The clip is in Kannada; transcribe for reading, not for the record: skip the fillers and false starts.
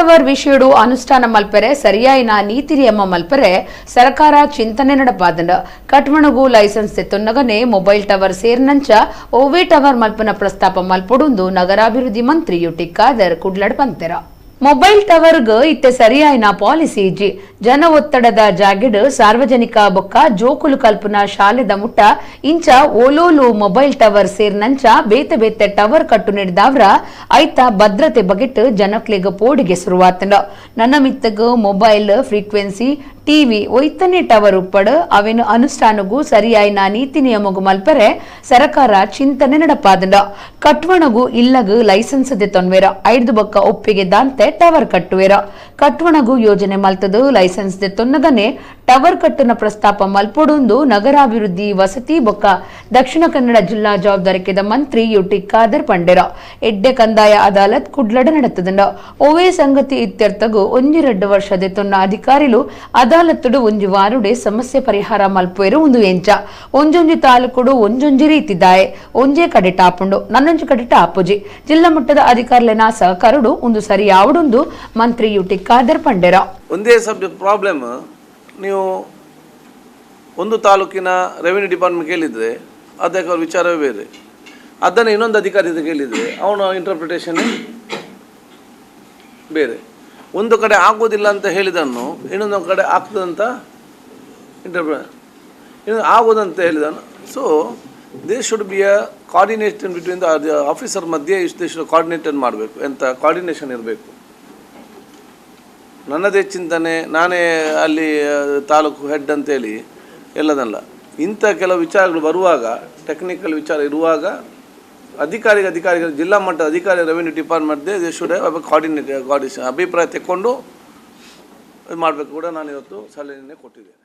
ಟವರ್ ವಿಷಯಡು ಅನುಷ್ಠಾನ ಮಲ್ಪರೆ ಸರಿಯಾಯಿನ ನೀತಿ ನಿಯಮ ಮಲ್ಪರೆ ಸರ್ಕಾರ ಚಿಂತನೆ ನಡಪಾದಂಡ ಕಟ್ಮಣಗು ಲೈಸೆನ್ಸ್ ತೆತ್ತೊನ್ನಗನೆ ಮೊಬೈಲ್ ಟವರ್ ಸೇರ್ನಂಚ ಓವೆ ಟವರ್ ಮಲ್ಪನ ಪ್ರಸ್ತಾಪ ಮಲ್ಪಡುಂದು ನಗರಾಭಿವೃದ್ಧಿ ಮಂತ್ರಿ ಯುಟಿ.ಖಾದರ್ ಕುಡ್ಲಡ್ ಪಂತೆರ ಮೊಬೈಲ್ ಟವರ್ಗ್ ಇತ್ತೆ ಸರಿಯಾಯಿನ ಪಾಲಿಸಿ ಇಜ್ಜಿ ಜನ ಒತ್ತಡದ ಜಾಗಿಡ್ ಸಾರ್ವಜನಿಕ ಬೊಕ್ಕ ಜೋಕುಲು ಕಲ್ಪನಾ ಶಾಲೆದ ಮುಟ್ಟ ಇಂಚ ಓಲೋಲು ಮೊಬೈಲ್ ಟವರ್ ಸೇರ್ನಂಚ ಬೇತೆ ಬೇತೆ ಟವರ್ ಕಟ್ಟು ನಡೆದವ್ರ ಐತ ಭದ್ರತೆ ಬಗೆಟ್ ಜನಕ್ಲೆಗ್ ಪೋಡಿಗೆ ಶುರುವಾತಂಡ ನನ್ನ ಮಿತ್ತಗ್ ಮೊಬೈಲ್ ಫ್ರೀಕ್ವೆನ್ಸಿ ಟಿವಿ ಒಯ್ತನೆ ಟವರ್ ಉಪ್ಪಡ್ ಅವೇನು ಅನುಷ್ಠಾನಗೂ ಸರಿಯಾಯಿನ ನೀತಿ ನಿಯಮಗು ಮಲ್ಪರೆ ಸರ್ಕಾರ ಚಿಂತನೆ ನಡಪಾದಂಡ ಕಟ್ವಣಗು ಇಲ್ಲಗ್ ಲೈಸೆನ್ಸ್ ದೆ ತೊನ್ವೇರ ಐದು ಬೊಕ್ಕ ಒಪ್ಪಿಗೆ ದಾಂತೆ ಟವರ್ ಕಟ್ಟುವೇರ ಕಟ್ವಣಗು ಯೋಜನೆ ಮಲ್ತದು ಲೈಸೆನ್ಸ್ ದೆ ತೊನ್ನಗನೆ ಟವರ್ ಕಟ್ಟುನ ಪ್ರಸ್ತಾಪ ಮಲ್ಪೊಡುಂದು ನಗರಾಭಿವೃದ್ಧಿ ವಸತಿ ಬೊಕ್ಕ ದಕ್ಷಿಣ ಕನ್ನಡ ಜಿಲ್ಲಾ ಜವಾಬ್ದಾರಿಕೆದ ಮಂತ್ರಿ ಯುಟಿ.ಖಾದರ್ ಪಂಡೆರ ಎಡ್ಡೆ ಕಂದಾಯ ಅದಾಲತ್ ಕುಡ್ಲಡ ನಡತದಂಡ ಓವೇ ಸಂಗತಿ ಇತ್ಯರ್ಥಗು 1-2 ವರ್ಷದೆ ತೊನ್ನ ಅಧಿಕಾರಿಲು ಅದಾಲತ್ತುಡು ಒಂಜಿ ವಾರುಡೆ ಸಮಸ್ಯೆ ಪರಿಹಾರ ಮಲ್ಪುವೆರು ಒಂದು ಎಂಚ ಒಂಜೊಂಜಿ ತಾಲೂಕುಡು ಒಂಜೊಂಜಿ ರೀತಿದಾಯೆ ಒಂಜೇ ಕಡೆ ಟಾಪುಂಡು ನನ್ನೊಂಜಿ ಕಡೆ ಟಾಪುಜಿ ಜಿಲ್ಲಾ ಮಟ್ಟದ ಅಧಿಕಾರಿಲೆನ ಸಹಕಾರಡು ಒಂದು ಸರಿ ಯಾವಡುಂದು ಮಂತ್ರಿ ಯುಟಿ.ಖಾದರ್ ಪಂಡೆರ ಒಂದೇ ಸಬ್ಜೆಕ್ಟ್ ಪ್ರಾಬ್ಲಮ್ ನೀವು ಒಂದು ತಾಲೂಕಿನ ರೆವಿನ್ಯೂ ಡಿಪಾರ್ಟ್ಮೆಂಟ್ ಕೇಳಿದರೆ ಅದಕ್ಕೆ ಅವ್ರ ವಿಚಾರವೇ ಬೇರೆ ಅದನ್ನು ಇನ್ನೊಂದು ಅಧಿಕಾರಿ ಕೇಳಿದರೆ ಅವನ ಇಂಟರ್ಪ್ರಿಟೇಷನ್ ಬೇರೆ ಒಂದು ಕಡೆ ಆಗೋದಿಲ್ಲ ಅಂತ ಹೇಳಿದನ್ನು ಇನ್ನೊಂದು ಕಡೆ ಆಗ್ತದಂತ ಇನ್ನೊಂದು ಆಗೋದಂತ ಹೇಳಿದನು so they should be a coordination between the officer ಮಧ್ಯೆ ದೇ ಶುಡ್ ಕೋಆರ್ಡಿನೇಟನ್ ಮಾಡಬೇಕು ಎಂಥ ಕೋಆರ್ಡಿನೇಷನ್ ಇರಬೇಕು ನನ್ನದೇ ಚಿಂತನೆ ನಾನೇ ಅಲ್ಲಿ ತಾಲೂಕು ಹೆಡ್ ಅಂತೇಳಿ ಎಲ್ಲದಲ್ಲ ಇಂಥ ಕೆಲವು ವಿಚಾರಗಳು ಬರುವಾಗ ಟೆಕ್ನಿಕಲ್ ವಿಚಾರ ಇರುವಾಗ ಅಧಿಕಾರಿಗಳು ಜಿಲ್ಲಾ ಮಟ್ಟದ ಅಧಿಕಾರಿ revenue department they should coordination ಅಭಿಪ್ರಾಯ ತೆಕ್ಕೊಂಡು ಇದು ಮಾಡಬೇಕು ಕೂಡ ನಾನು ಇವತ್ತು ಸಲಹೆಯನ್ನೇ ಕೊಟ್ಟಿದ್ದೇನೆ.